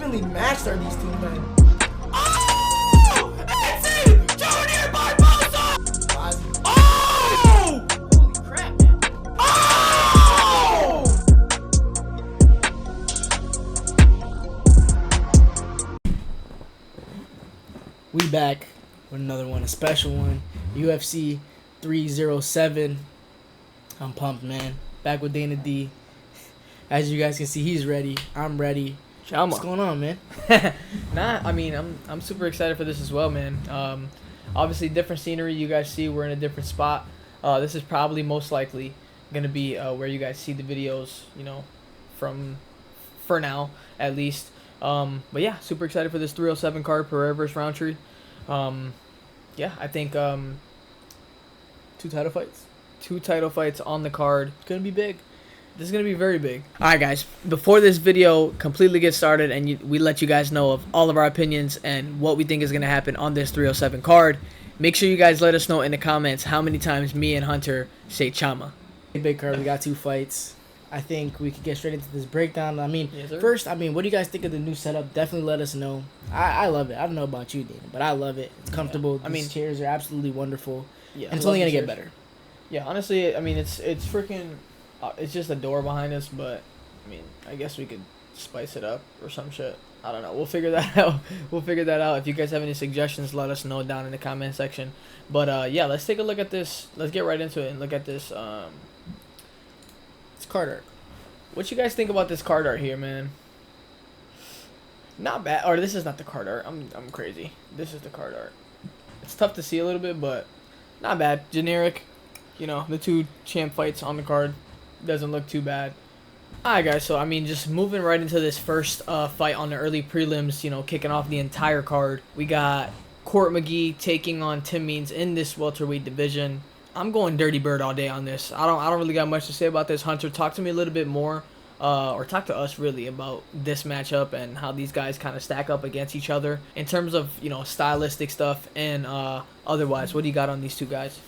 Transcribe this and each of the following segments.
evenly matched are these two men? Oh! It's Junior Barbosa! Oh! Holy crap, man. Oh! We back with another one, a special one. UFC 307. I'm pumped, man. Back with Dana D. As you guys can see, he's ready. I'm ready. Chama. What's going on, man? I mean, I'm super excited for this as well, man. Obviously, different scenery. You guys see we're in a different spot. This is probably most likely gonna be where you guys see the videos, you know, from for now at least. But yeah, super excited for this 307 card, Pereira versus Roundtree. Yeah, I think Two title fights. 2 title fights on the card. It's gonna be big. This is going to be very big. All right, guys. Before this video completely gets started and we let you guys know of all of our opinions and what we think is going to happen on this 307 card, make sure you guys let us know in the comments how many times me and Hunter say Chama. Big card. We got 2 fights. I think we could get straight into this breakdown. I mean, Yes, sir. first, what do you guys think of the new setup? Definitely let us know. I love it. I don't know about you, Dana, but I love it. It's comfortable. Yeah. These chairs are absolutely wonderful. Yeah, And it's I only love going to the get chairs. better. Yeah, honestly, I mean, it's freaking... it's just a door behind us, but, I mean, I guess we could spice it up or some shit. I don't know. We'll figure that out. We'll figure that out. If you guys have any suggestions, let us know down in the comment section. But, yeah, let's take a look at this. Let's get right into it and look at this. It's card art. What you guys think about this card art here, man? Not bad. Or this is not the card art. I'm crazy. This is the card art. It's tough to see a little bit, but not bad. Generic. You know, the 2 champ fights on the card. Doesn't look too bad. Alright, guys. So, I mean, just moving right into this first fight on the early prelims, you know, kicking off the entire card. We got Court McGee taking on Tim Means in this welterweight division. I'm going Dirty Bird all day on this. I don't really got much to say about this. Hunter, talk to me a little bit more, or talk to us really about this matchup and how these guys kind of stack up against each other in terms of, you know, stylistic stuff and otherwise. What do you got on these 2 guys?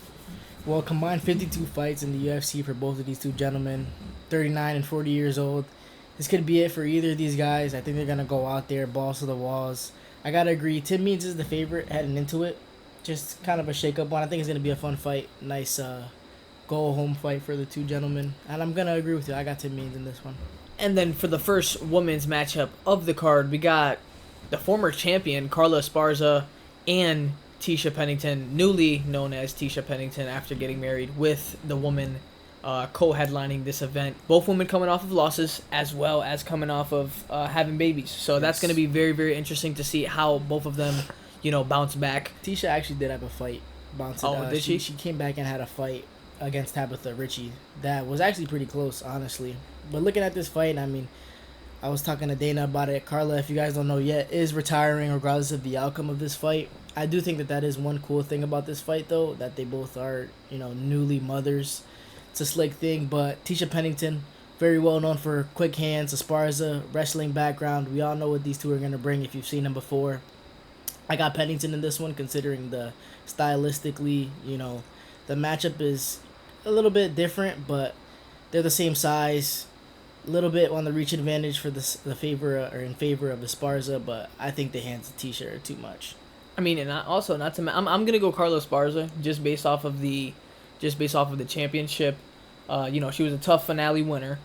Well, combined 52 fights in the UFC for both of these 2 gentlemen, 39 and 40 years old. This could be it for either of these guys. I think they're going to go out there, balls to the walls. I got to agree, Tim Means is the favorite heading into it. Just kind of a shake-up one. I think it's going to be a fun fight. Nice go-home fight for the 2 gentlemen. And I'm going to agree with you. I got Tim Means in this one. And then for the first women's matchup of the card, we got the former champion, Carla Esparza, and Tisha Pennington, newly known as Tisha Pennington after getting married, with the woman co-headlining this event. Both women coming off of losses as well as coming off of having babies. So that's going to be very, very interesting to see how both of them, you know, bounce back. Tisha actually did have a fight. Did she? She came back and had a fight against Tabitha Ritchie. That was actually pretty close, honestly. But looking at this fight, I mean, I was talking to Dana about it. Carla, if you guys don't know yet, is retiring regardless of the outcome of this fight. I do think that is one cool thing about this fight, though, that they both are, you know, newly mothers. It's a slick thing, but Tisha Pennington, very well known for quick hands, Esparza, wrestling background. We all know what these 2 are going to bring if you've seen them before. I got Pennington in this one, considering the stylistically, you know, the matchup is a little bit different, but they're the same size. A little bit on the reach advantage for in favor of Esparza, but I think the hands of Tisha are too much. I mean, and also not to. I'm gonna go Carla Esparza just based off of the championship. You know, she was a tough finale winner,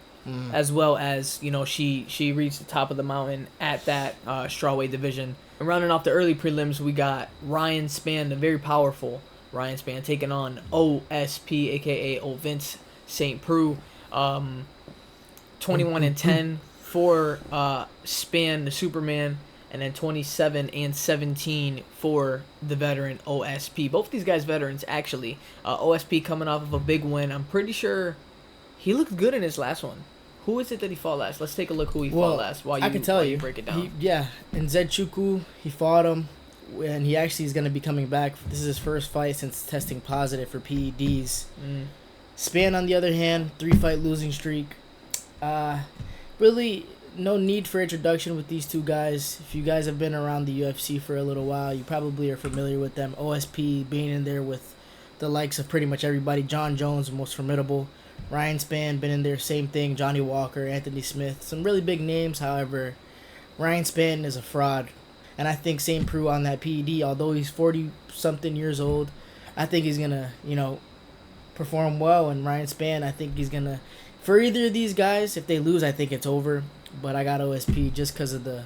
as well as, you know, she reached the top of the mountain at that strawweight division. And rounding off the early prelims, we got Ryan Spann, the very powerful Ryan Spann, taking on OSP, aka O Vince St. Preux. 21 and 10 for Spann, the Superman. And then 27 and 17 for the veteran OSP. Both these guys veterans, actually. OSP coming off of a big win. I'm pretty sure he looked good in his last one. Who is it that he fought last? Let's take a look who he fought last while you break it down. In Zedchuku, he fought him, and he actually is going to be coming back. This is his first fight since testing positive for PEDs. Spann, on the other hand, 3-fight losing streak. Really no need for introduction with these 2 guys. If you guys have been around the UFC for a little while, you probably are familiar with them. OSP being in there with the likes of pretty much everybody. John Jones, most formidable. Ryan Spann, been in there, same thing. Johnny Walker, Anthony Smith. Some really big names, however, Ryan Spann is a fraud. And I think St. Preux on that PED, although he's 40-something years old, I think he's going to, perform well. And Ryan Spann, I think he's going to... For either of these guys, if they lose, I think it's over. But I got OSP just because of the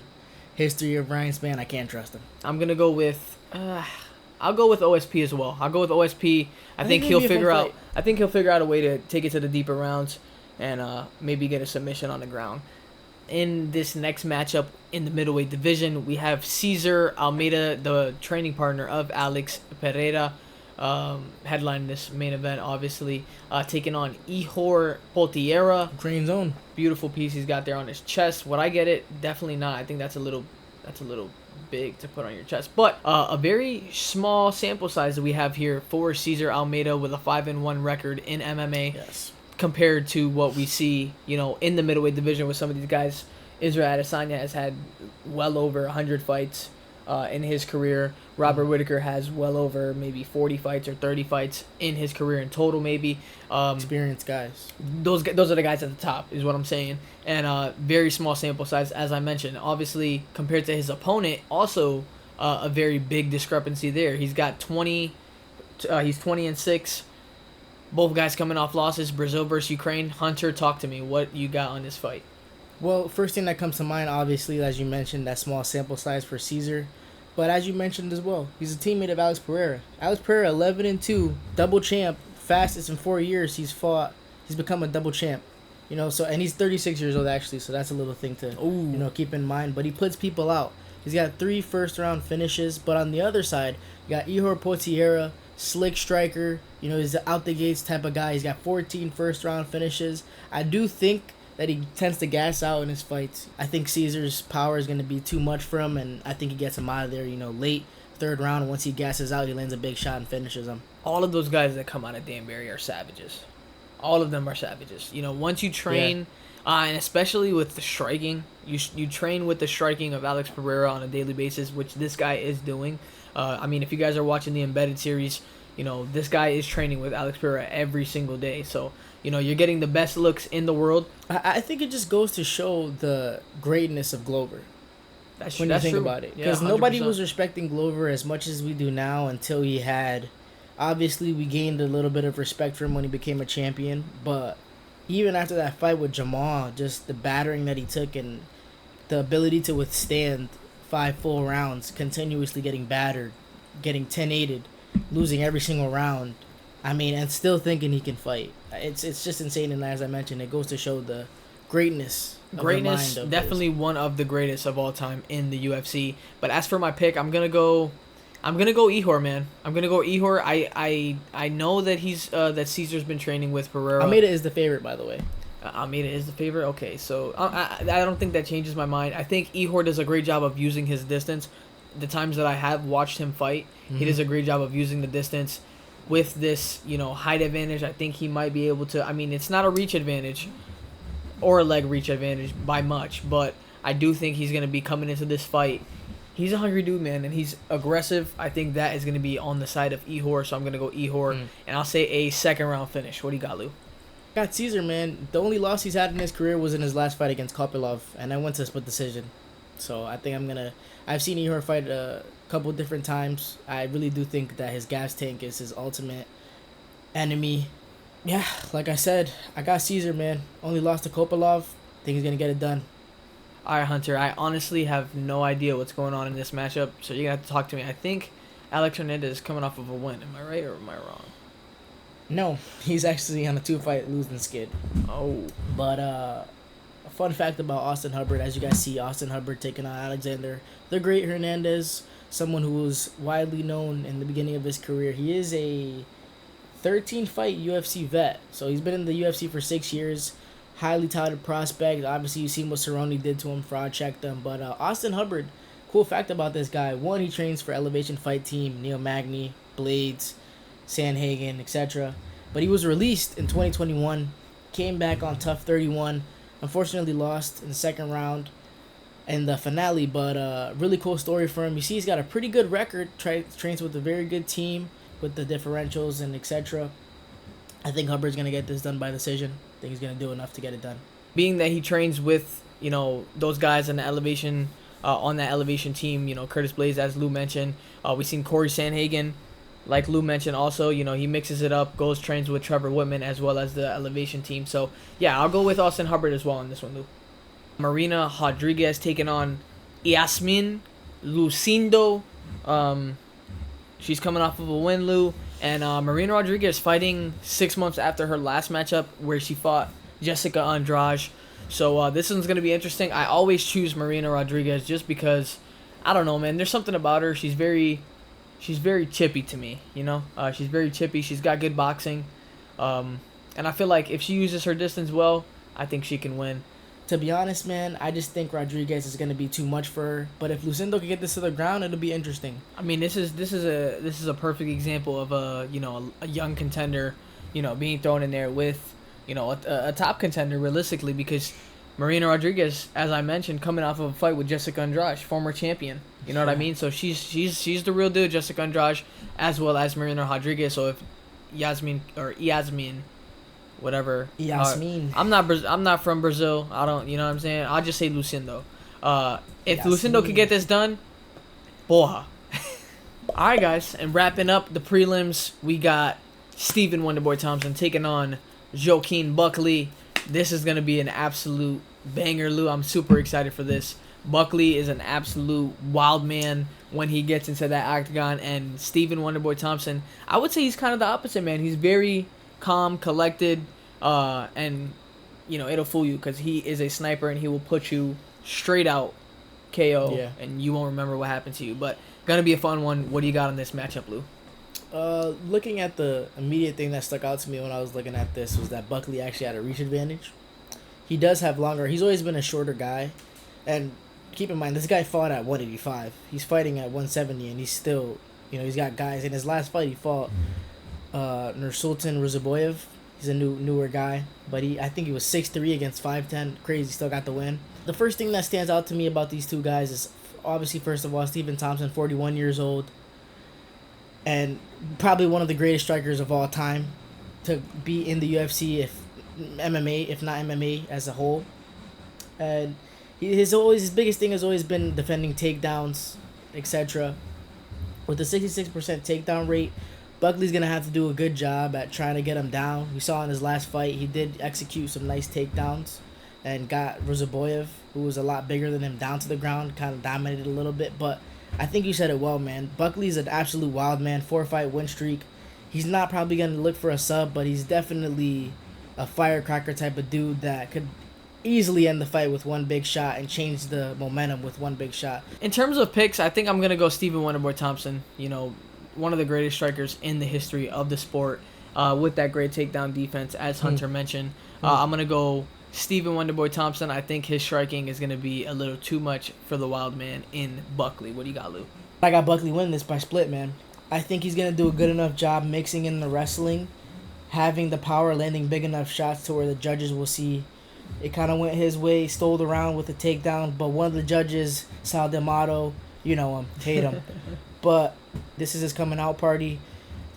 history of Ryan Spann. I can't trust him. I'm gonna go with. I'll go with OSP as well. I'll go with OSP. I think he'll figure out. I think he'll figure out a way to take it to the deeper rounds, and maybe get a submission on the ground. In this next matchup in the middleweight division, we have Cesar Almeida, the training partner of Alex Pereira, headlining this main event, obviously, taking on Ihor Potieria. Ukraine's own. Beautiful piece he's got there on his chest. Would I get it? Definitely not. I think that's a little big to put on your chest. But a very small sample size that we have here for Cesar Almeida with a 5-1 record in MMA. Yes. Compared to what we see, in the middleweight division with some of these guys. Israel Adesanya has had well over 100 fights in his career. Robert Whittaker has well over maybe 40 fights or 30 fights in his career in total, maybe. Experienced guys. Those are the guys at the top, is what I'm saying. And very small sample size, as I mentioned. Obviously, compared to his opponent, also a very big discrepancy there. He's got 20. He's 20-6. Both guys coming off losses. Brazil versus Ukraine. Hunter, talk to me. What you got on this fight? Well, first thing that comes to mind, obviously, as you mentioned, that small sample size for Caesar. But as you mentioned as well, he's a teammate of Alex Pereira. Alex Pereira, 11-2, double champ, fastest in 4 years he's fought. He's become a double champ. So and he's 36 years old actually, so that's a little thing to keep in mind. But he puts people out. He's got 3 first-round finishes. But on the other side, you got Ihor Potieria, slick striker. He's an out-the-gates type of guy. He's got 14 first-round finishes. I do think that he tends to gas out in his fights. I think Caesar's power is going to be too much for him, and I think he gets him out of there, late third round. And once he gasses out, he lands a big shot and finishes him. All of those guys that come out of Danbury are savages. All of them are savages. Once you train, and especially with the striking, you train with the striking of Alex Pereira on a daily basis, which this guy is doing. If you guys are watching the Embedded series, this guy is training with Alex Pereira every single day. So, you're getting the best looks in the world. I think it just goes to show the greatness of Glover. That's when you think true. about it. Yeah, Because 100%. nobody was respecting Glover as much as we do now until he had... Obviously, we gained a little bit of respect for him when he became a champion. But even after that fight with Jamal, just the battering that he took and the ability to withstand 5 full rounds, continuously getting battered, getting 10-8'd, losing every single round. And still thinking he can fight. It's just insane, and as I mentioned, it goes to show the greatness of the mind of definitely one of the greatest of all time in the UFC. But as for my pick, I'm gonna go Ihor, man. I'm gonna go Ihor. I know that he's that Caesar's been training with Pereira. Almeida is the favorite, by the way. Almeida is the favorite. Okay, so I don't think that changes my mind. I think Ihor does a great job of using his distance. The times that I have watched him fight, he does a great job of using the distance. With this, height advantage, I think he might be able to... it's not a reach advantage or a leg reach advantage by much, but I do think he's going to be coming into this fight. He's a hungry dude, man, and he's aggressive. I think that is going to be on the side of Ihor, so I'm going to go Ihor, and I'll say a second-round finish. What do you got, Lou? Got Caesar, man. The only loss he's had in his career was in his last fight against Kopylov, and I went to a split decision. So I think I've seen Ihor fight a couple different times. I really do think that his gas tank is his ultimate enemy. Yeah, like I said, I got Caesar, man. Only lost to Kopylov. Think he's gonna get it done. All right, Hunter. I honestly have no idea what's going on in this matchup, so you're gonna have to talk to me. I think Alex Hernandez is coming off of a win. Am I right or am I wrong? No, he's actually on a 2-fight losing skid. Oh, but a fun fact about Austin Hubbard, as you guys see, Austin Hubbard taking on Alexander the Great Hernandez, someone who was widely known in the beginning of his career. He is a 13-fight UFC vet, so he's been in the UFC for 6 years. Highly touted prospect. Obviously, you've seen what Cerrone did to him. Fraud checked him. But Austin Hubbard, cool fact about this guy. One, he trains for Elevation Fight Team, Neil Magny, Blades, Sanhagen, etc. But he was released in 2021. Came back on Tough 31. Unfortunately lost in the second round in the finale, but really cool story for him. You see he's got a pretty good record, trains with a very good team with the differentials and etc. I think Hubbard's going to get this done by decision. I think he's going to do enough to get it done. being that he trains with you know, those guys in the elevation, on that elevation team, you know, Curtis Blaze, as Lou mentioned. We've seen Corey Sanhagen, like Lou mentioned also, you know, he mixes it up, goes trains with Trevor Whitman as well as the elevation team. So, yeah, I'll go with Austin Hubbard as well on this one, Lou. Marina Rodriguez taking on Yasmin Lucindo. She's coming off of a win, Lou. And Marina Rodriguez fighting 6 months after her last matchup where she fought Jessica Andrade. So this one's going to be interesting. I always choose Marina Rodriguez just because, I don't know, man. There's something about her. She's very chippy to me, you know. She's very chippy. She's got good boxing. And I feel like if she uses her distance well, I think she can win. To be honest, man, I just think Rodriguez is going to be too much for her. But if Lucindo can get this to the ground, it'll be interesting. I mean, this is a perfect example of a young contender, you know, being thrown in there with, you know, a top contender realistically, because Marina Rodriguez, as I mentioned, coming off of a fight with Jessica Andrade, former champion. You know what I mean? So she's the real deal, Jessica Andrade, as well as Marina Rodriguez. So if Yasmin, whatever. Yasmin. I'm not from Brazil. I don't, you know what I'm saying? I'll just say Lucindo. If Yasmin. Lucindo could get this done, boha. Alright, guys, and wrapping up the prelims, we got Stephen Wonderboy Thompson taking on Joaquin Buckley. This is gonna be an absolute banger, Lou. I'm super excited for this. Buckley is an absolute wild man when he gets into that octagon, and Stephen Wonderboy Thompson, I would say he's kind of the opposite, man. He's very calm, collected, and you know, it'll fool you because he is a sniper and he will put you straight out KO, Yeah. and you won't remember what happened to you. But gonna be a fun one. What do you got on this matchup, Lou? Looking at the immediate thing that stuck out to me when I was looking at this was that Buckley actually had a reach advantage. He does have longer. He's always been a shorter guy, and keep in mind this guy fought at 185. He's fighting at 170, and he's still, you know, he's got guys. In his last fight, he fought Nursultan Ruzaboyev. He's a newer guy, but I think he was 6'3" against 5'10". Crazy, still got the win. The first thing that stands out to me about these two guys is obviously, first of all, Stephen Thompson, 41 years old, and probably one of the greatest strikers of all time to be in the UFC, if not MMA as a whole. And his biggest thing has always been defending takedowns, etc. With a 66% takedown rate, Buckley's going to have to do a good job at trying to get him down. We saw in his last fight, he did execute some nice takedowns and got Ruzaboyev, who was a lot bigger than him, down to the ground, kind of dominated a little bit. But I think you said it well, man. Buckley's an absolute wild man, 4-fight win streak. He's not probably going to look for a sub, but he's definitely a firecracker type of dude that could easily end the fight with one big shot and change the momentum with one big shot. In terms of picks, I think I'm going to go Stephen Wonderboy Thompson. You know, one of the greatest strikers in the history of the sport, with that great takedown defense, as Hunter mentioned. I'm going to go Stephen Wonderboy Thompson. I think his striking is going to be a little too much for the wild man in Buckley. What do you got, Lou? I got Buckley winning this by split, man. I think he's going to do a good enough job mixing in the wrestling, having the power, landing big enough shots to where the judges will see it kind of went his way, stole the round with a takedown, but one of the judges, Sal D'Amato, you know him, hate him. But this is his coming out party.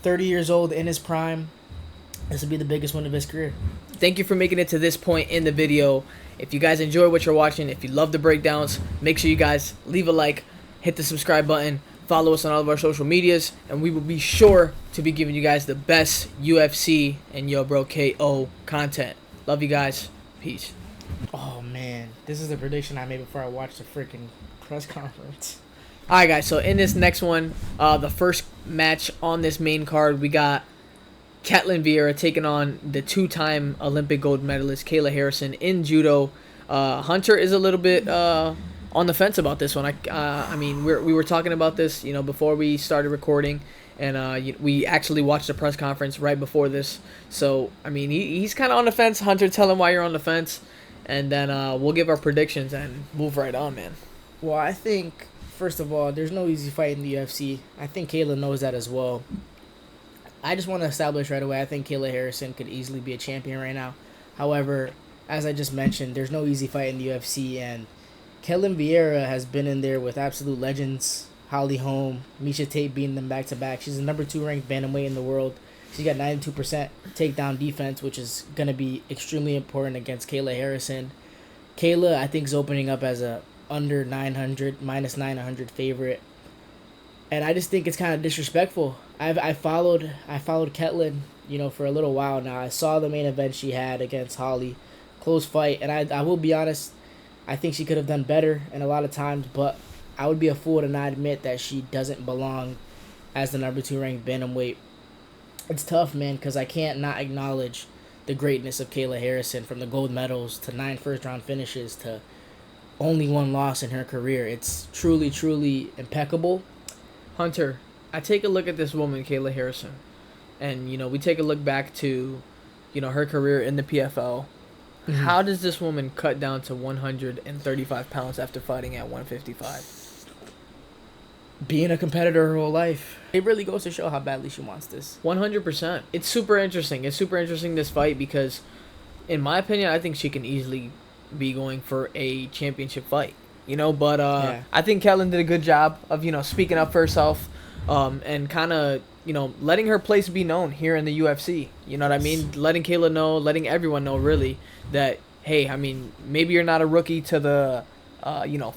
30 years old, in his prime. This will be the biggest win of his career. Thank you for making it to this point in the video. If you guys enjoy what you're watching, if you love the breakdowns, make sure you guys leave a like, hit the subscribe button, follow us on all of our social medias, and we will be sure to be giving you guys the best UFC and YoBroKO content. Love you guys. Peace. Oh, man. This is the prediction I made before I watched the freaking press conference. Alright, guys. So, in this next one, the first match on this main card, we got KETLEN VIEIRA taking on the two-time Olympic gold medalist Kayla Harrison in judo. Hunter is a little bit on the fence about this one. I mean, we were talking about this, you know, before we started recording, and we actually watched the press conference right before this. So, I mean, he's kind of on the fence. Hunter, tell him why you're on the fence, and then we'll give our predictions and move right on, man. Well, I think, first of all, there's no easy fight in the UFC. I think Kayla knows that as well. I just want to establish right away, I think Kayla Harrison could easily be a champion right now. However, as I just mentioned, there's no easy fight in the UFC, and KETLEN VIEIRA has been in there with absolute legends. Holly Holm, Miesha Tate beating them back-to-back. She's the number 2 ranked bantamweight in the world. She got 92% takedown defense, which is going to be extremely important against Kayla Harrison. Kayla, I think, is opening up as a under 900, minus 900 favorite. And I just think it's kind of disrespectful. I followed KETLEN, for a little while now. I saw the main event she had against Holly. Close fight. And I will be honest, I think she could have done better in a lot of times, but I would be a fool to not admit that she doesn't belong as the number 2 ranked bantamweight. It's tough, man, because I can't not acknowledge the greatness of Kayla Harrison, from the gold medals to 9 first-round finishes to only 1 loss in her career. It's truly, truly impeccable. Hunter, I take a look at this woman, Kayla Harrison, and, we take a look back to, her career in the PFL. Mm-hmm. How does this woman cut down to 135 pounds after fighting at 155? Being a competitor her whole life. It really goes to show how badly she wants this. 100%. It's super interesting. It's super interesting, this fight, because, in my opinion, I think she can easily be going for a championship fight. But yeah. I think KETLEN did a good job of, speaking up for herself, and kind of, letting her place be known here in the UFC. You know what I mean? Letting Kayla know, letting everyone know, really, that, hey, I mean, maybe you're not a rookie to the,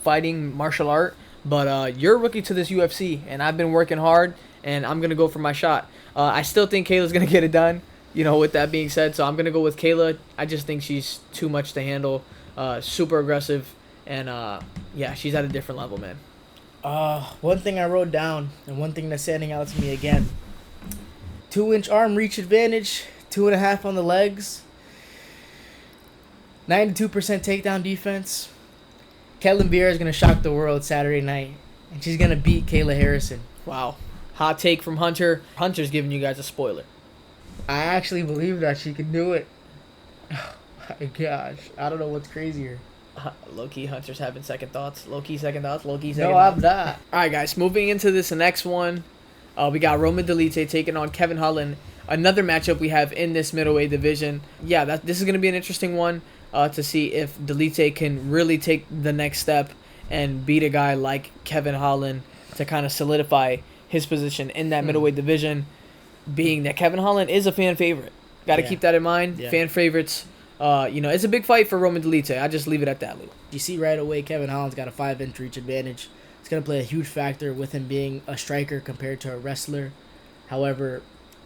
fighting martial art, but you're a rookie to this UFC, and I've been working hard, and I'm going to go for my shot. I still think Kayla's going to get it done, with that being said, so I'm going to go with Kayla. I just think she's too much to handle, super aggressive, and, yeah, she's at a different level, man. One thing I wrote down, and one thing that's standing out to me again, 2-inch arm reach advantage, 2.5 on the legs, 92% takedown defense. KETLEN VIEIRA is going to shock the world Saturday night, and she's going to beat Kayla Harrison. Wow. Hot take from Hunter. Hunter's giving you guys a spoiler. I actually believe that she can do it. Oh my gosh. I don't know what's crazier. Low-key, Hunter's having second thoughts. Low-key second thoughts. Low-key second thoughts. No, I'm not. All right, guys. Moving into this next one, we got Roman Dolidze taking on Kevin Holland. Another matchup we have in this middleweight division. Yeah, this is going to be an interesting one. To see if Dolidze can really take the next step and beat a guy like Kevin Holland to kind of solidify his position in that middleweight division, being that Kevin Holland is a fan favorite. Got to keep that in mind. Yeah. Fan favorites. It's a big fight for Roman Dolidze. I just leave it at that, Lou. You see right away Kevin Holland's got a 5-inch reach advantage. It's going to play a huge factor with him being a striker compared to a wrestler. However,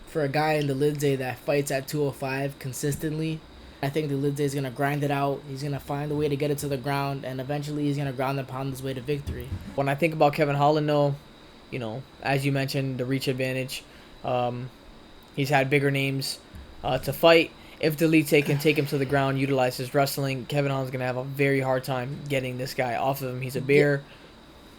for a guy in Dolidze that fights at 205 consistently, I think Dolidze is going to grind it out. He's going to find a way to get it to the ground, and eventually he's going to ground and pound his way to victory. When I think about Kevin Holland, though, as you mentioned, the reach advantage, he's had bigger names to fight. If Dolidze can take him to the ground, utilize his wrestling, Kevin Holland's going to have a very hard time getting this guy off of him. He's a bear.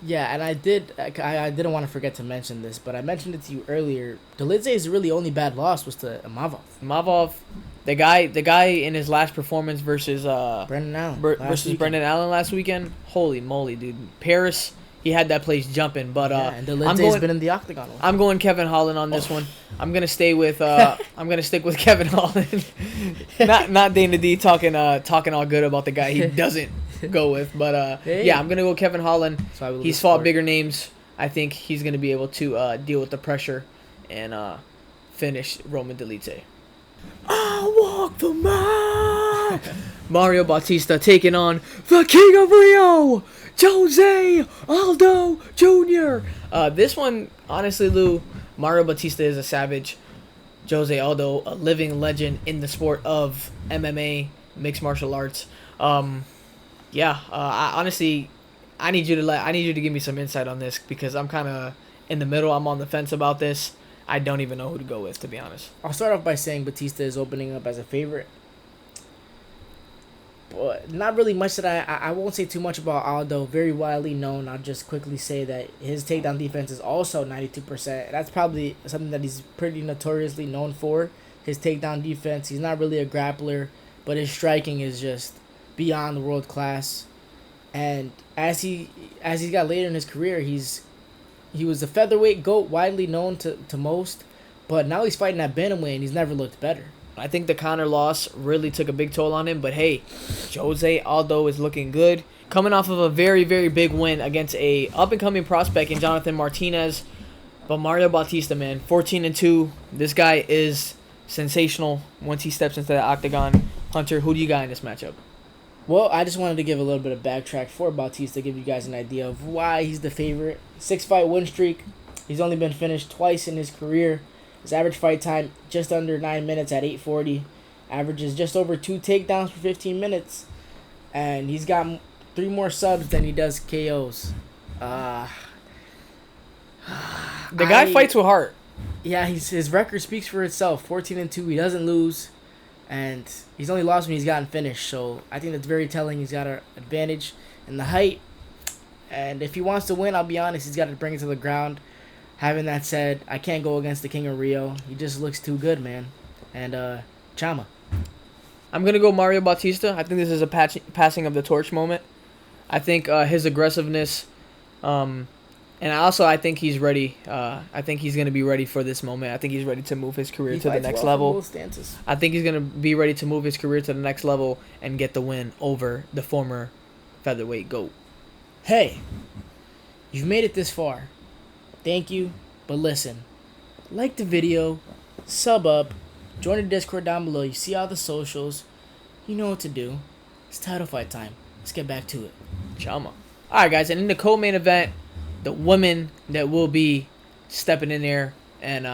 Yeah, and I didn't want to forget to mention this, but I mentioned it to you earlier. Dolidze's really only bad loss was to Mavov. Mavov, the guy in his last performance versus Brendan Allen Brendan Allen last weekend. Holy moly, dude! Paris, he had that place jumping. But and Dolidze's been in the octagon. I'm going Kevin Holland on this one. I'm gonna stay with I'm gonna stick with Kevin Holland. not Dana D talking all good about the guy he doesn't go with, but yeah, I'm gonna go Kevin Holland. He's fought bigger names. I think he's gonna be able to deal with the pressure and finish Roman Dolidze. I walk the mile. Mario Bautista taking on the King of Rio, Jose Aldo Jr. This one, honestly, Lou, Mario Bautista is a savage. Jose Aldo, a living legend in the sport of MMA, mixed martial arts. Honestly, I need you to give me some insight on this, because I'm kind of in the middle. I'm on the fence about this. I don't even know who to go with, to be honest. I'll start off by saying Bautista is opening up as a favorite. But not really much that I won't say too much about Aldo. Very widely known. I'll just quickly say that his takedown defense is also 92%. That's probably something that he's pretty notoriously known for. His takedown defense. He's not really a grappler, but his striking is just beyond world class. And as he got later in his career, he was a featherweight GOAT, widely known to most, but now he's fighting at bantamweight and he's never looked better. I think the Conor loss really took a big toll on him, but hey, Jose Aldo is looking good. Coming off of a very, very big win against a up-and-coming prospect in Jonathan Martinez. But Mario Bautista, man, 14-2. This guy is sensational once he steps into the octagon. Hunter, who do you got in this matchup? Well, I just wanted to give a little bit of backtrack for Bautista, give you guys an idea of why he's the favorite. 6-fight win streak. He's only been finished twice in his career. His average fight time just under 9 minutes at 8:40. Averages just over 2 takedowns for 15 minutes. And he's got 3 more subs than he does KOs. The guy fights with heart. Yeah, his record speaks for itself. 14-2. He doesn't lose. And he's only lost when he's gotten finished. So I think that's very telling. He's got an advantage in the height. And if he wants to win, I'll be honest, he's got to bring it to the ground. Having that said, I can't go against the King of Rio. He just looks too good, man. And Chama. I'm going to go Mario Bautista. I think this is a passing of the torch moment. I think his aggressiveness, and also I think he's ready. I think he's going to be ready for this moment. I think he's ready to move his career to the next level. I think he's going to be ready to move his career to the next level and get the win over the former featherweight GOAT. Hey, you've made it this far. Thank you, but listen. Like the video, sub up, join the Discord down below. You see all the socials. You know what to do. It's title fight time. Let's get back to it. Chama. Alright, guys, and in the co-main event, the women that will be stepping in there and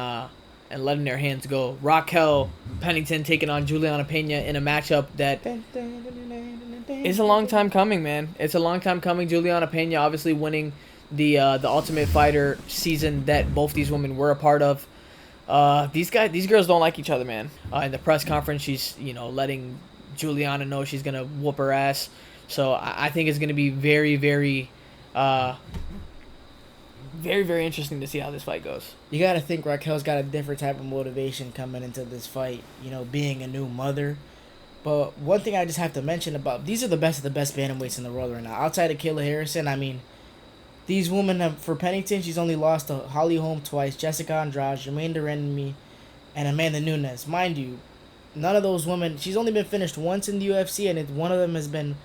letting their hands go. Raquel Pennington taking on Juliana Pena in a matchup that is a long time coming, man. It's a long time coming. Juliana Pena obviously winning the Ultimate Fighter season that both these women were a part of. These girls don't like each other, man. In the press conference, she's letting Juliana know she's gonna whoop her ass. So I think it's gonna be very, very, very, very interesting to see how this fight goes. You gotta think Raquel's got a different type of motivation coming into this fight. Being a new mother. But one thing I just have to mention about these are the best of the best bantamweights in the world right now. Outside of Kayla Harrison, I mean, these women have, for Pennington, she's only lost to Holly Holm twice, Jessica Andrade, Jermaine Duranmi, and Amanda Nunes. Mind you, none of those women, she's only been finished once in the UFC, and one of them has been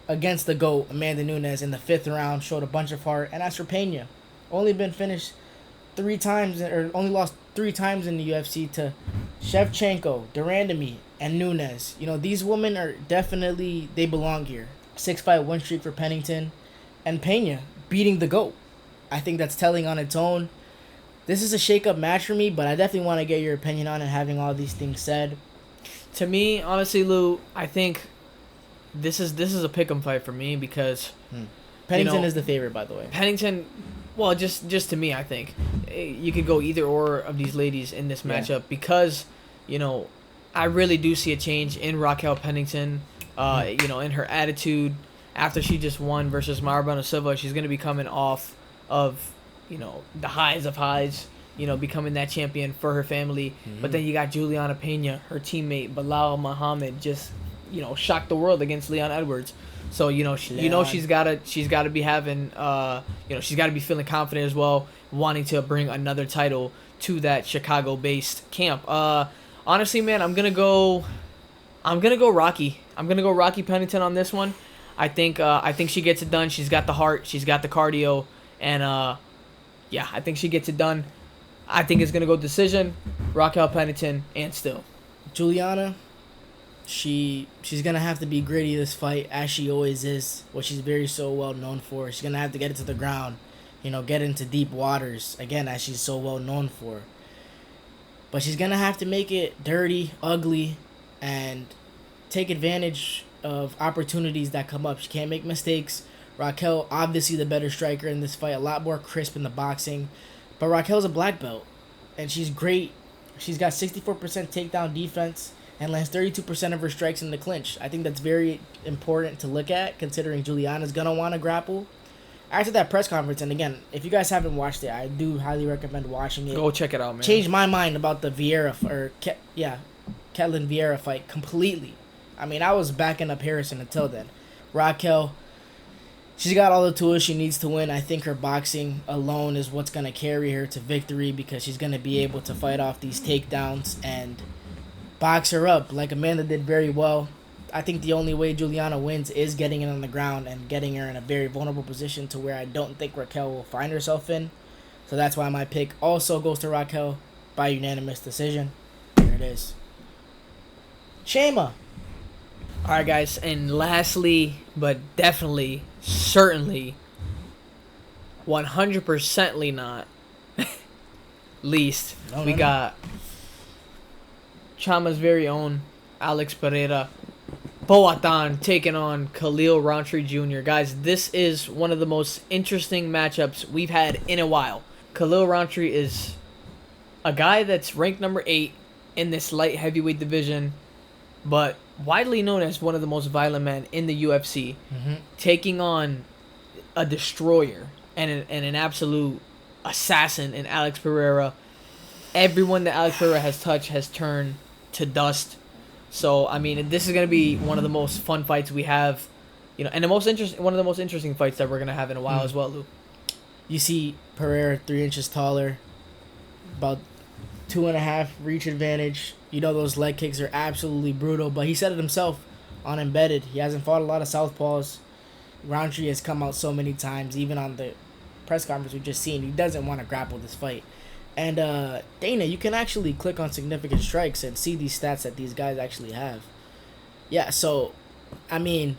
against the GOAT, Amanda Nunes, in the 5th round, showed a bunch of heart. And as for Pena, only been finished 3 times, or only lost 3 times in the UFC to Shevchenko, Durandamy, and Nunes. These women are definitely, they belong here. 6-fight win streak for Pennington, and Pena beating the GOAT. I think that's telling on its own. This is a shake-up match for me, but I definitely want to get your opinion on it, having all these things said. To me, honestly, Lou, I think this is a pick'em fight for me because Pennington is the favorite, by the way. Pennington, well, just to me, I think you could go either or of these ladies in this matchup because I really do see a change in Raquel Pennington. In her attitude. After she just won versus Maribel Silva, she's going to be coming off of, the highs of highs, becoming that champion for her family. Mm-hmm. But then you got Juliana Pena, her teammate, Bilal Muhammad, just, shocked the world against Leon Edwards. So, she's got to be having, she's got to be feeling confident as well, wanting to bring another title to that Chicago-based camp. Honestly, man, I'm going to go Rocky. I'm going to go Rocky Pennington on this one. I think she gets it done. She's got the heart. She's got the cardio. And, I think she gets it done. I think it's going to go decision. Raquel Pennington and still. Juliana, she's going to have to be gritty this fight, as she always is, what she's so well known for. She's going to have to get it to the ground, get into deep waters, again, as she's so well known for. But she's going to have to make it dirty, ugly, and take advantage of opportunities that come up. She can't make mistakes. Raquel, obviously the better striker in this fight, a lot more crisp in the boxing. But Raquel's a black belt, and she's great. She's got 64% takedown defense and lands 32% of her strikes in the clinch. I think that's very important to look at, considering Juliana's going to want to grapple. After that press conference, and again, if you guys haven't watched it, I do highly recommend watching it. Go check it out, man. Changed my mind about the KETLEN VIEIRA fight completely. I mean, I was backing up Harrison until then. Raquel, she's got all the tools she needs to win. I think her boxing alone is what's going to carry her to victory because she's going to be able to fight off these takedowns and box her up like Amanda did very well. I think the only way Juliana wins is getting it on the ground and getting her in a very vulnerable position to where I don't think Raquel will find herself in. So that's why my pick also goes to Raquel by unanimous decision. There it is. Shema. All right, guys, and lastly, but definitely, certainly, 100%ly not least, we got Chama's very own Alex Pereira Boatan taking on Khalil Rountree Jr. Guys, this is one of the most interesting matchups we've had in a while. Khalil Rountree is a guy that's ranked number 8 in this light heavyweight division, but widely known as one of the most violent men in the UFC, taking on a destroyer and an absolute assassin in Alex Pereira. Everyone that Alex Pereira has touched has turned to dust. So I mean, this is gonna be one of the most fun fights we have, and one of the most interesting fights that we're gonna have in a while as well, Lou. You see Pereira 3 inches taller, about 2.5 reach advantage. Those leg kicks are absolutely brutal, but he said it himself on Embedded. He hasn't fought a lot of southpaws. Rountree has come out so many times, even on the press conference we just seen. He doesn't want to grapple this fight. And Dana, you can actually click on significant strikes and see these stats that these guys actually have. Yeah, so, I mean,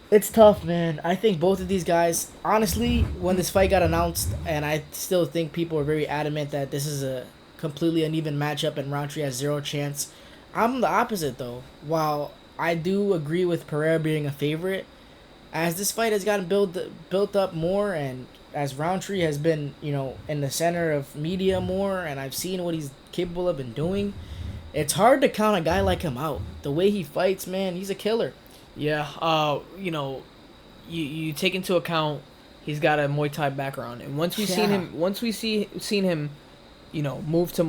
it's tough, man. I think both of these guys, honestly, when this fight got announced, and I still think people are very adamant that this is a completely uneven matchup and Rountree has 0 chance. I'm the opposite, though. While I do agree with Pereira being a favorite, as this fight has gotten built up more, and as Rountree has been, in the center of media more, and I've seen what he's capable of and doing, it's hard to count a guy like him out. The way he fights, man, he's a killer. Yeah, you take into account he's got a Muay Thai background, and once we've seen him, move to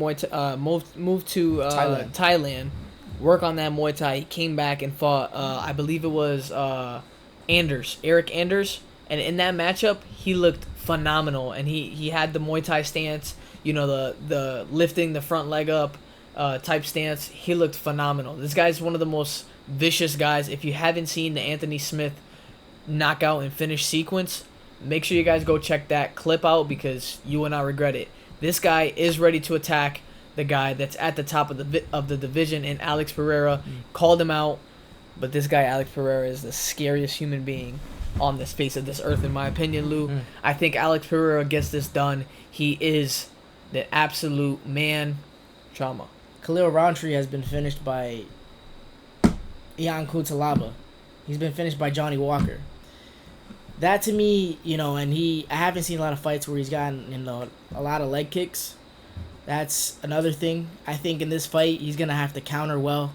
Thailand, work on that Muay Thai. He came back and fought, I believe it was Eric Anders, and in that matchup he looked phenomenal, and he had the Muay Thai stance, the lifting the front leg up type stance. He looked phenomenal. This guy's one of the most vicious guys. If you haven't seen the Anthony Smith knockout and finish sequence, make sure you guys go check that clip out, because you will not regret it. This guy is ready to attack the guy that's at the top of the division, and Alex Pereira called him out. But this guy, Alex Pereira, is the scariest human being on the face of this earth, in my opinion, Lou. I think Alex Pereira gets this done. He is the absolute man. Chama. Khalil Rountree has been finished by Ian Kutalaba. He's been finished by Johnny Walker. That to me, and I haven't seen a lot of fights where he's gotten, a lot of leg kicks. That's another thing. I think in this fight, he's going to have to counter well.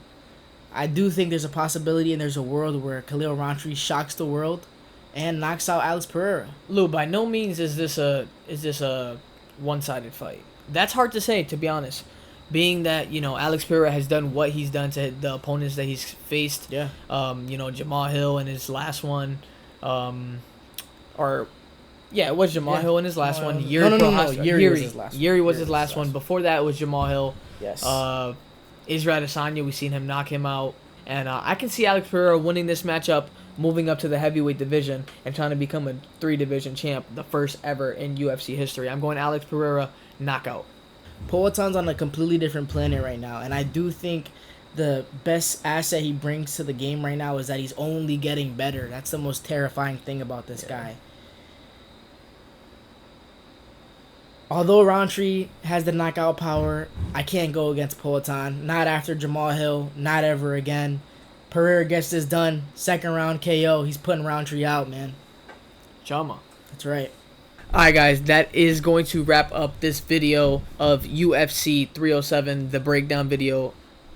I do think there's a possibility and there's a world where Khalil Rountree shocks the world and knocks out Alex Pereira. Lou, by no means is this a one-sided fight. That's hard to say, to be honest. Being that, Alex Pereira has done what he's done to the opponents that he's faced. Yeah. Jamal Hill in his last one. It was Jamal Hill in his last one. Yuri was his last one. Before that, it was Jamal Hill. Yes. Israel Adesanya, we've seen him knock him out. And I can see Alex Pereira winning this matchup, moving up to the heavyweight division, and trying to become a 3-division champ, the first ever in UFC history. I'm going Alex Pereira, knockout. Poatan's on a completely different planet right now, and I do think the best asset he brings to the game right now is that he's only getting better. That's the most terrifying thing about this guy. Although Rountree has the knockout power, I can't go against Poatan. Not after Jamal Hill. Not ever again. Pereira gets this done. 2nd round KO. He's putting Rountree out, man. Chama. That's right. Alright, guys. That is going to wrap up this video of UFC 307, the breakdown video.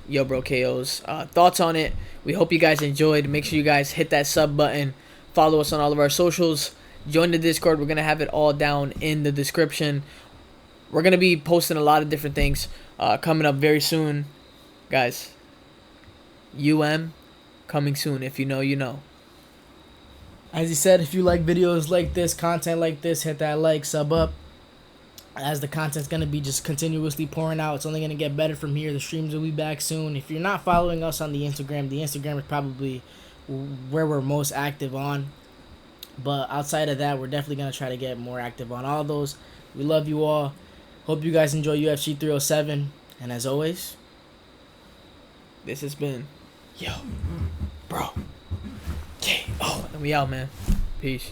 YoBroKO's thoughts on it. We hope you guys enjoyed. Make sure you guys hit that sub button. Follow us on all of our socials. Join the Discord. We're going to have it all down in the description. We're going to be posting a lot of different things coming up very soon. Guys, coming soon. If you know, you know. As he said, if you like videos like this, content like this, hit that like, sub up. As the content's going to be just continuously pouring out. It's only going to get better from here. The streams will be back soon. If you're not following us on the Instagram is probably where we're most active on. But outside of that, we're definitely going to try to get more active on all those. We love you all. Hope you guys enjoy UFC 307. And as always, this has been YoBroKO. bro. KO. And we out, man. Peace.